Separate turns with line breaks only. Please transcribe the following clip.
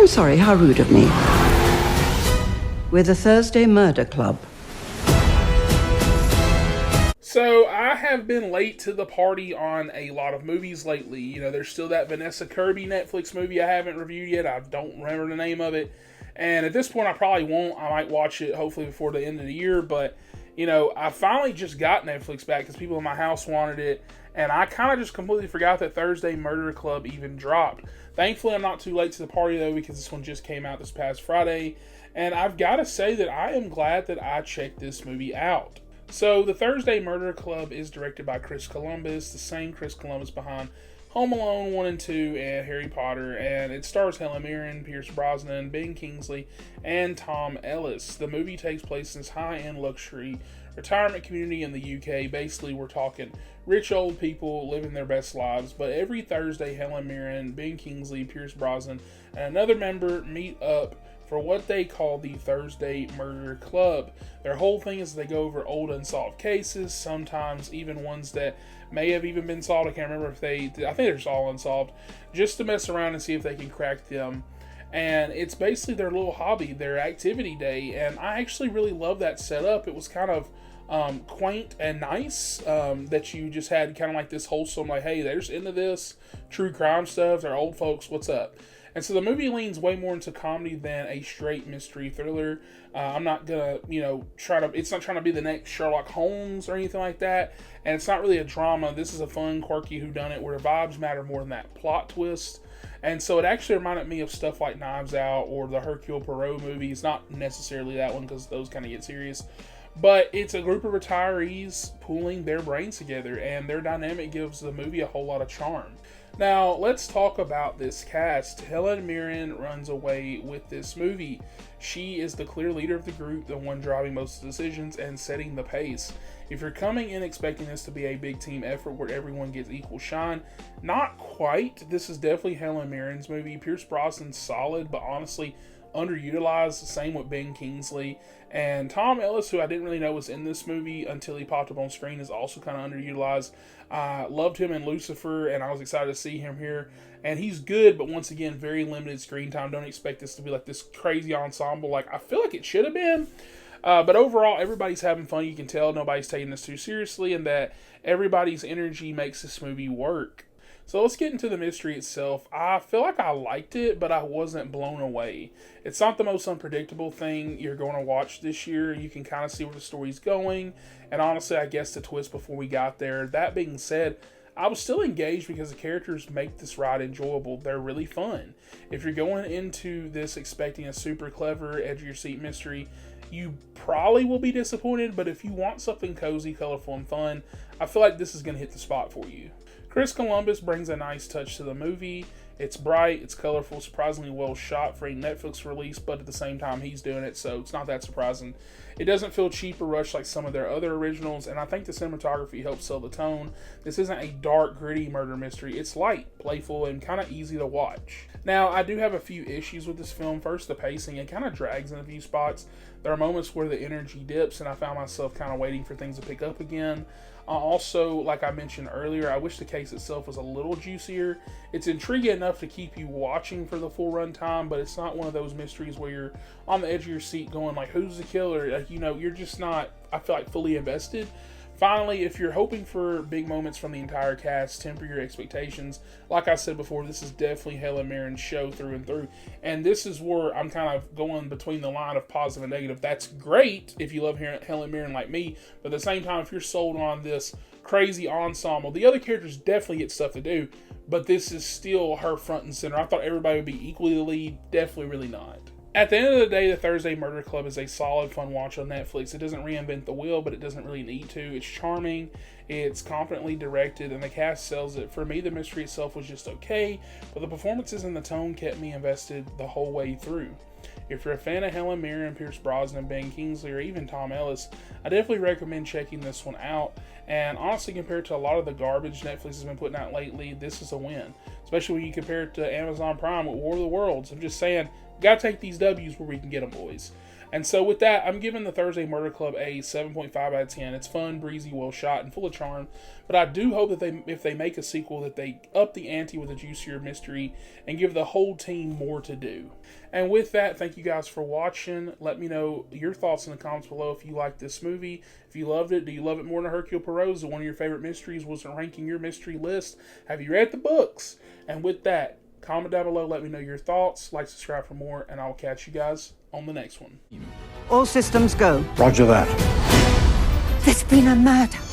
I'm sorry, how rude of me. We're the Thursday Murder Club.
So, I have been late to the party on a lot of movies lately. You know, there's still that Vanessa Kirby Netflix movie I haven't reviewed yet. I don't remember the name of it. And at this point, I probably won't. I might watch it hopefully before the end of the year. But, you know, I finally just got Netflix back because people in my house wanted it. And I kind of just completely forgot that Thursday Murder Club even dropped. Thankfully, I'm not too late to the party, though, because this one just came out this past Friday. And I've got to say that I am glad that I checked this movie out. So, the Thursday Murder Club is directed by Chris Columbus, the same Chris Columbus behind Home Alone 1 and 2 and Harry Potter, and it stars Helen Mirren, Pierce Brosnan, Ben Kingsley, and Tom Ellis. The movie takes place in this high-end luxury retirement community in the UK. Basically, we're talking rich old people living their best lives, but every Thursday, Helen Mirren, Ben Kingsley, Pierce Brosnan, and another member meet up for what they call the Thursday Murder Club. Their whole thing is they go over old unsolved cases, sometimes even ones that may have even been solved. I can't remember if I think they're just all unsolved, just to mess around and see if they can crack them. And it's basically their little hobby, their activity day, and I actually really love that setup. It was kind of quaint and nice, that you just had kind of like this wholesome, like, hey, they're just into this true crime stuff, they're old folks, what's up? And so the movie leans way more into comedy than a straight mystery thriller. I'm not gonna, it's not trying to be the next Sherlock Holmes or anything like that. And it's not really a drama. This is a fun, quirky whodunit where the vibes matter more than that plot twist. And so it actually reminded me of stuff like Knives Out or the Hercule Poirot movies. Not necessarily that one because those kind of get serious. But it's a group of retirees pooling their brains together, and their dynamic gives the movie a whole lot of charm. Now, let's talk about this cast. Helen Mirren runs away with this movie. She is the clear leader of the group, the one driving most of the decisions and setting the pace. If you're coming in expecting this to be a big team effort where everyone gets equal shine, not quite. This is definitely Helen Mirren's movie. Pierce Brosnan's solid, but honestly underutilized. Same with Ben Kingsley. And Tom Ellis, who I didn't really know was in this movie until he popped up on screen, is also kind of underutilized. Loved him in Lucifer, and I was excited to see him here. And he's good, but once again, very limited screen time. Don't expect this to be like this crazy ensemble like I feel like it should have been. But overall, everybody's having fun. You can tell nobody's taking this too seriously, and that everybody's energy makes this movie work. So let's get into the mystery itself. I feel like I liked it, but I wasn't blown away. It's not the most unpredictable thing you're going to watch this year. You can kind of see where the story's going, and honestly, I guess the twist before we got there. That being said, I was still engaged because the characters make this ride enjoyable. They're really fun. If you're going into this expecting a super clever, edge-of-your-seat mystery, you probably will be disappointed, but if you want something cozy, colorful, and fun, I feel like this is going to hit the spot for you. Chris Columbus brings a nice touch to the movie. It's bright, it's colorful, surprisingly well shot for a Netflix release, but at the same time he's doing it, so it's not that surprising. It doesn't feel cheap or rushed like some of their other originals, and I think the cinematography helps sell the tone. This isn't a dark, gritty murder mystery. It's light, playful, and kind of easy to watch. Now, I do have a few issues with this film. First, the pacing. It kind of drags in a few spots. There are moments where the energy dips, and I found myself kind of waiting for things to pick up again. Also, like I mentioned earlier, I wish the case itself was a little juicier. It's intriguing enough to keep you watching for the full runtime, but it's not one of those mysteries where you're on the edge of your seat going like, who's the killer? Like, you're just not, I feel like, fully invested. Finally, if you're hoping for big moments from the entire cast, temper your expectations. Like I said before, this is definitely Helen Mirren's show through and through. And this is where I'm kind of going between the line of positive and negative. That's great if you love Helen Mirren like me. But at the same time, if you're sold on this crazy ensemble, the other characters definitely get stuff to do. But this is still her front and center. I thought everybody would be equally the lead. Definitely really not. At the end of the day, the Thursday Murder Club is a solid, fun watch on Netflix. It doesn't reinvent the wheel, but it doesn't really need to. It's charming, it's confidently directed, and the cast sells it. For me, the mystery itself was just okay, but the performances and the tone kept me invested the whole way through. If you're a fan of Helen Mirren, Pierce Brosnan, Ben Kingsley, or even Tom Ellis, I definitely recommend checking this one out. And honestly, compared to a lot of the garbage Netflix has been putting out lately, this is a win. Especially when you compare it to Amazon Prime with War of the Worlds. I'm just saying, Gotta take these W's where we can get them, boys. And so with that, I'm giving the Thursday Murder Club a 7.5 out of 10. It's fun, breezy, well shot, and full of charm. But I do hope that if they make a sequel, that they up the ante with a juicier mystery and give the whole team more to do. And with that, thank you guys for watching. Let me know your thoughts in the comments below if you liked this movie. If you loved it, do you love it more than Hercule Poirot? Is it one of your favorite mysteries? Was it ranking your mystery list? Have you read the books? And with that, comment down below, let me know your thoughts. Like, subscribe for more, and I'll catch you guys on the next one.
All systems go.
Roger that.
There's been a murder.